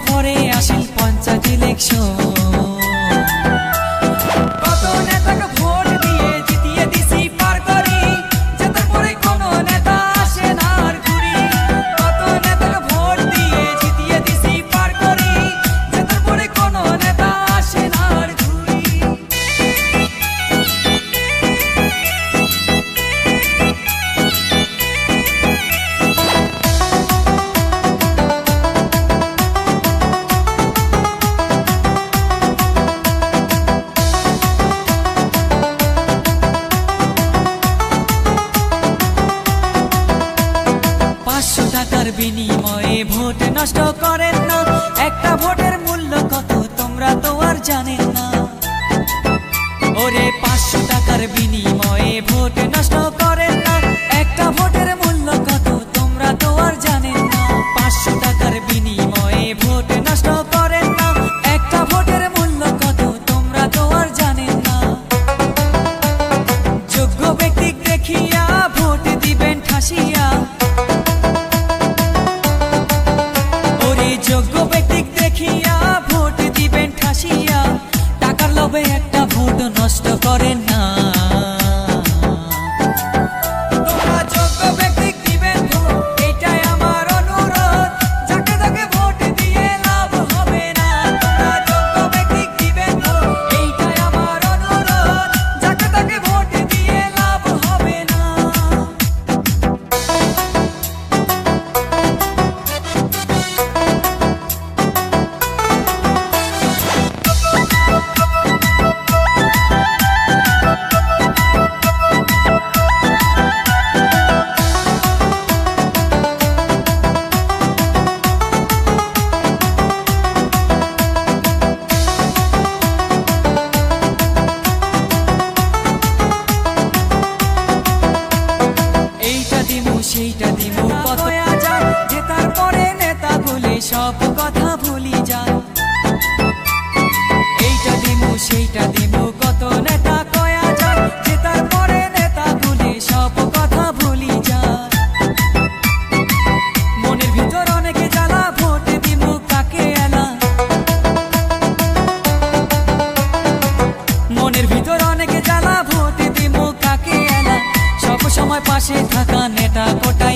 পরে আসেন পঞ্চায়েত ইলেকশন, কত নেতাকে ভোট দিয়ে জিতিয়ে দিছি পার করি, জেতার পরে কোনো নেতা আসে না আর ঘুরি। কত নেতাকে ভোট দিয়ে জিতিয়ে দিছি পার করি, জেতার পরে কোনো নেতা আসে না আর ঘুরি। টাকার বিনিময়ে ভোট নষ্ট করেন না, একটা ভোটের মূল্য কত তোমরা তো আর জানেন না। ওরে 500 টাকার বিনিময়ে ভোট নষ্ট করেন না, একটা ভোটের মূল্য কত তোমরা তো আর জানেন না। 500 টাকার বিনিময়ে ভোট নষ্ট করেন না, একটা ভোটের মূল্য কত তোমরা তো আর জানেন না। যোগ্য ব্যক্তি দেখিয়া ভোট দিবেন ঠাসিয়া, যোগ্য ব্যক্তি দেখিয়া ভোট দিবেন ঠাসিয়া, টাকার লোভে একটা ভোট নষ্ট করেন না। তোমরা যোগ্য ব্যক্তি দিবেন ভোট, এটাই আমার অনুরোধ, যাকে তাকে ভোট দিয়ে লাভ হবে না। তোমরা যোগ্য ব্যক্তি দিবেন ভোট, এইটাই আমার অনুরোধ, যাকে তাকে ভোট দিয়ে লাভ হবে না। সেইটা দিমু কত আজার, জেতার পরে নেতা বলে সব কথা ভুলি যায়। এইটা দিমু সেইটা দিমু কত নেতা কয়া যায়, জেতার পরে নেতা বলে সব কথা ভুলি যায়। মনের ভিতর অনেকে জ্বালা, ভোট দিমু কাকে এলা। মনের ভিতর অনেকে জ্বালা, ভোট দিমু কাকে এলা। সব সময় পাশে থাকা নেতা কোটা